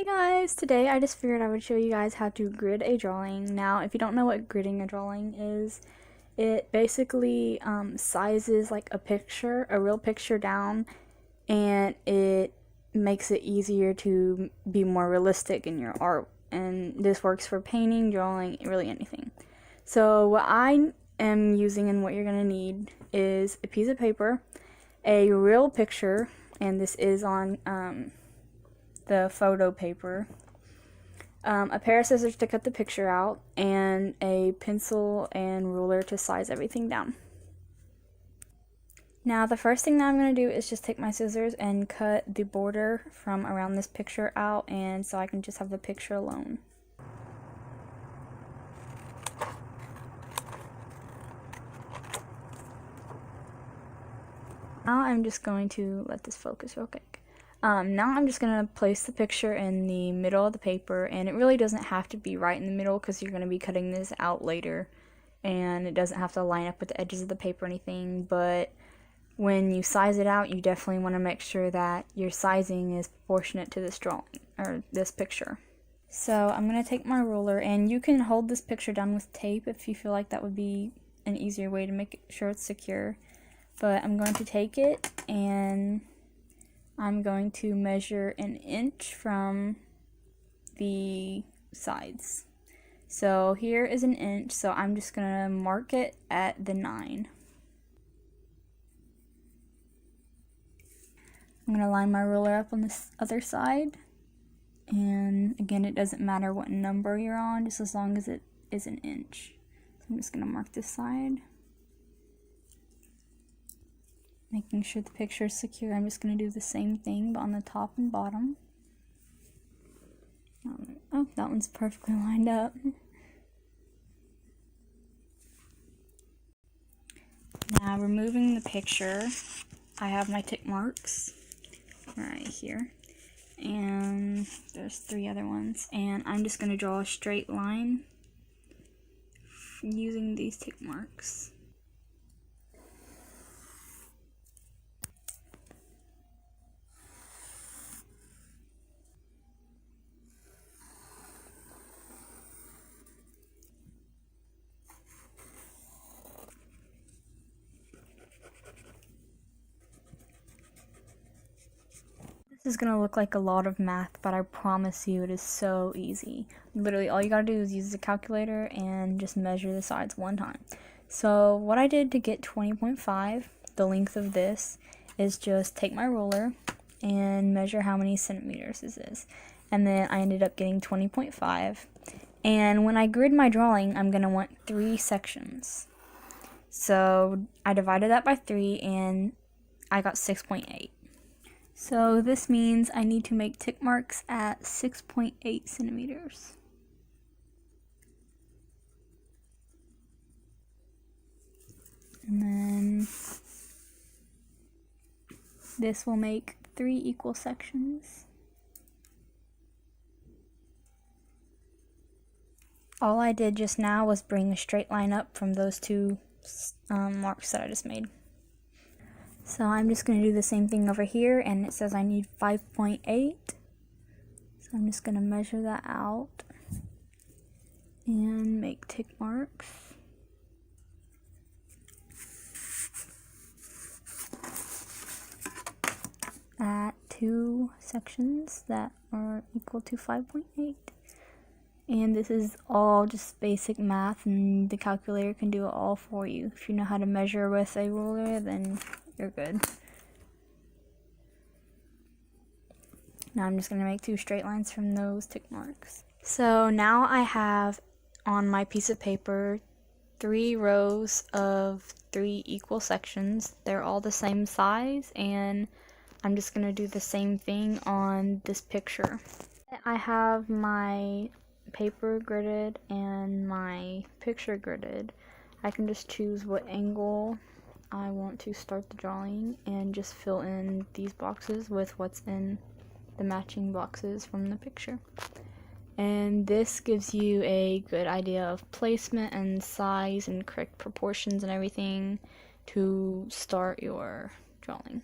Hey guys, today I just figured I would show you guys how to grid a drawing. Now, if you don't know what gridding a drawing is, it basically sizes like a real picture down, and it makes it easier to be more realistic in your art. And this works for painting, drawing, really anything. So what I am using and what you're going to need is a piece of paper, a real picture, and this is on the photo paper, a pair of scissors to cut the picture out, and a pencil and ruler to size everything down. Now the first thing that I'm going to do is just take my scissors and cut the border from around this picture out, and so I can just have the picture alone. Now I'm just going to let this focus real quick. Now I'm just going to place the picture in the middle of the paper, and it really doesn't have to be right in the middle because you're going to be cutting this out later, and it doesn't have to line up with the edges of the paper or anything, but when you size it out, you definitely want to make sure that your sizing is proportionate to this drawing, or this picture. So I'm going to take my ruler, and you can hold this picture down with tape if you feel like that would be an easier way to make sure it's secure. But I'm going to take it, and I'm going to measure an inch from the sides. So here is an inch, so I'm just going to mark it at the 9. I'm going to line my ruler up on this other side, and again, it doesn't matter what number you're on, just as long as it is an inch. So I'm just going to mark this side. Making sure the picture is secure, I'm just going to do the same thing, but on the top and bottom. Oh, that one's perfectly lined up. Now, removing the picture, I have my tick marks right here, and there's 3 other ones, and I'm just going to draw a straight line using these tick marks. This is gonna look like a lot of math, but I promise you it is so easy. Literally all you gotta do is use the calculator and just measure the sides one time. So what I did to get 20.5, the length of this, is just take my ruler and measure how many centimeters this is. And then I ended up getting 20.5. And when I grid my drawing, I'm gonna want 3 sections. So I divided that by 3 and I got 6.8. So this means I need to make tick marks at 6.8 centimeters. And then this will make 3 equal sections. All I did just now was bring a straight line up from those 2 marks that I just made. So I'm just going to do the same thing over here, and it says I need 5.8. So I'm just going to measure that out and make tick marks. At 2 sections that are equal to 5.8. And this is all just basic math, and the calculator can do it all for you. If you know how to measure with a ruler, then you're good. Now I'm just going to make 2 straight lines from those tick marks. So now I have on my piece of paper 3 rows of 3 equal sections. They're all the same size, and I'm just going to do the same thing on this picture. I have my paper gridded and my picture gridded. I can just choose what angle I want to start the drawing and just fill in these boxes with what's in the matching boxes from the picture. And this gives you a good idea of placement and size and correct proportions and everything to start your drawing.